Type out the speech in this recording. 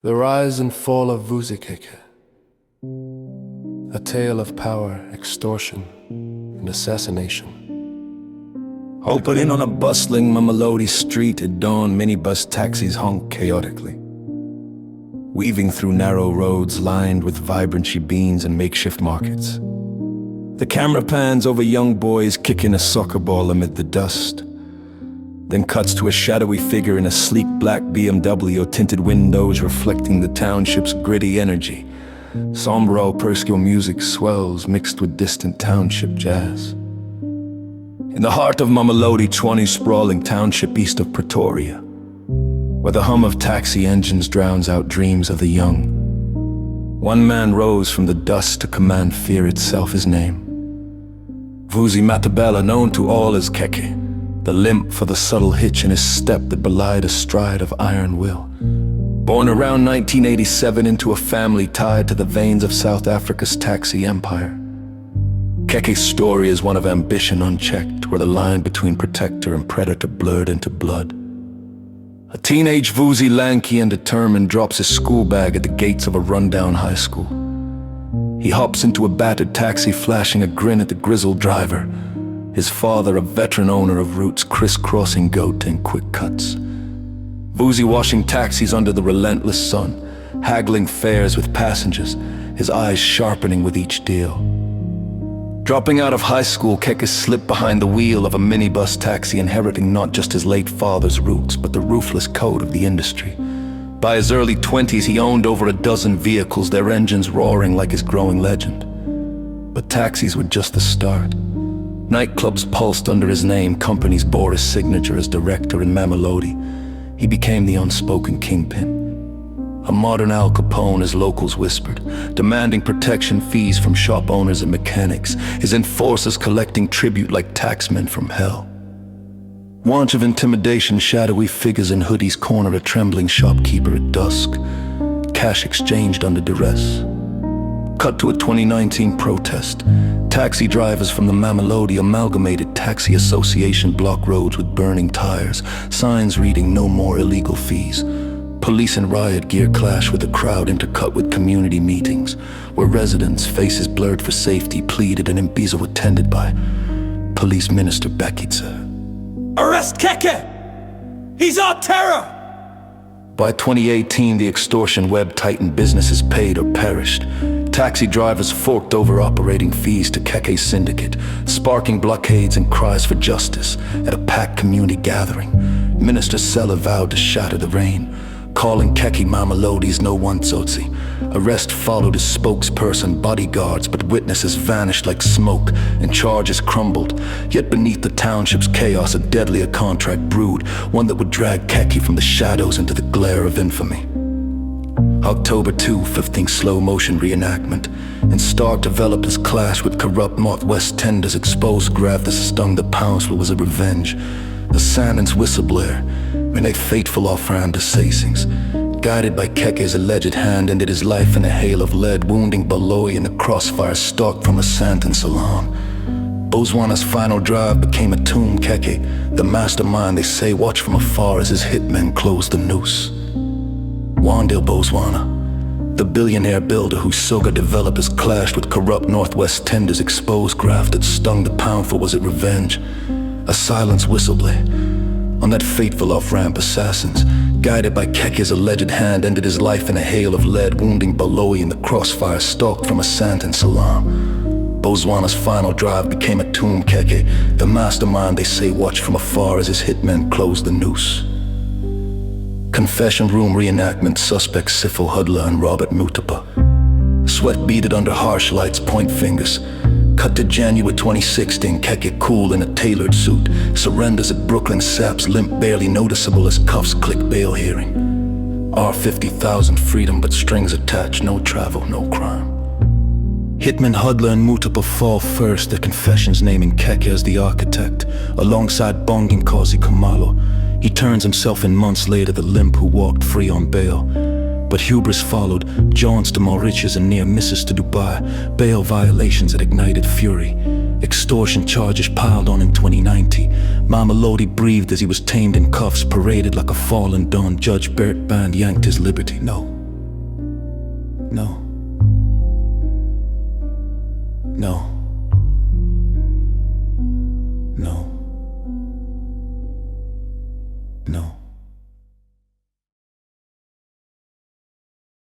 The rise and fall of Vusi Khekhe, a tale of power, extortion, and assassination. Opening on a bustling Mamelodi street at dawn, minibus taxis honk chaotically. Weaving through narrow roads lined with vibrant shebeens and makeshift markets. The camera pans over young boys kicking a soccer ball amid the dust. Then cuts to a shadowy figure in a sleek black BMW, tinted windows reflecting the township's gritty energy. Sombre Perskill music swells mixed with distant township jazz. In the heart of Mamelodi, 20 sprawling township east of Pretoria, where the hum of taxi engines drowns out dreams of the young. One man rose from the dust to command fear itself, his name. Vusi Mathibela, known to all as Khekhe, the limp for the subtle hitch in his step that belied a stride of iron will. Born around 1987 into a family tied to the veins of South Africa's taxi empire, Khekhe's story is one of ambition unchecked, where the line between protector and predator blurred into blood. A teenage Vusi, lanky and determined, drops his school bag at the gates of a rundown high school. He hops into a battered taxi, flashing a grin at the grizzled driver, his father a veteran owner of routes crisscrossing Gauteng quick cuts. Vusi washing taxis under the relentless sun, haggling fares with passengers, his eyes sharpening with each deal. Dropping out of high school, Khekhe slipped behind the wheel of a minibus taxi, inheriting not just his late father's roots, but the ruthless code of the industry. By his early 20s, he owned over a dozen vehicles, their engines roaring like his growing legend. But taxis were just the start. Nightclubs pulsed under his name, companies bore his signature as director in Mamelodi. He became the unspoken kingpin. A modern Al Capone, as locals whispered, demanding protection fees from shop owners and mechanics, his enforcers collecting tribute like taxmen from hell. Wanch of intimidation, shadowy figures in hoodies corner a trembling shopkeeper at dusk, cash exchanged under duress. Cut to a 2019 protest. Taxi drivers from the Mamelodi Amalgamated Taxi Association block roads with burning tires, signs reading "No more illegal fees." Police in riot gear clash with a crowd intercut with community meetings, where residents, faces blurred for safety, pleaded and Imbizo attended by Police Minister Bekitsa. Arrest Khekhe! He's our terror! By 2018, the extortion web tightened, businesses paid or perished. Taxi drivers forked over operating fees to Khekhe's syndicate, sparking blockades and cries for justice at a packed community gathering. Minister Sela vowed to shatter the rain, calling Khekhe Mamelodi's no one Tsotsi. Arrest followed his spokesperson, bodyguards, but witnesses vanished like smoke and charges crumbled. Yet beneath the township's chaos, a deadlier contract brewed, one that would drag Khekhe from the shadows into the glare of infamy. October 2, 15th slow motion reenactment. In stark developed his clash with corrupt Northwest tenders, exposed graft that stung the poundsful was a revenge. The Sandton's whistleblower, when a fateful off-ramp to Sasings, guided by Khekhe's alleged hand, ended his life in a hail of lead, wounding Baloy in a crossfire stalk from a Sandton salon. Bozwana's final drive became a tomb. Khekhe, the mastermind they say, watched from afar as his hitmen closed the noose. Wandile Bozwana, the billionaire builder whose soga developers clashed with corrupt Northwest tenders, exposed graft that stung the poundful, was it revenge? A silenced whistleblower. On that fateful off-ramp, assassins, guided by Khekhe's alleged hand, ended his life in a hail of lead, wounding Baloy in the crossfire stalked from a Sandton salon. Bozwana's final drive became a tomb. Khekhe, the mastermind they say, watched from afar as his hitmen closed the noose. Confession room reenactment, suspects Sifo Hudla and Robert Mutapa. Sweat beaded under harsh lights, point fingers. Cut to January 2016, Khekhe cool in a tailored suit, surrenders at Brooklyn Saps, limp barely noticeable as cuffs click bail hearing. R50,000 freedom, but strings attached, no travel, no crime. Hitman Hudla and Mutapa fall first, their confessions naming Khekhe as the architect, alongside Bongin Kosi Kumalo. He turns himself in months later, the limp who walked free on bail. But hubris followed, jaunts to Mauritius and near misses to Dubai, bail violations that ignited fury. Extortion charges piled on in 2090. Mamelodi breathed as he was tamed in cuffs, paraded like a fallen Don. Judge Bert Band yanked his liberty. No, No. No. No.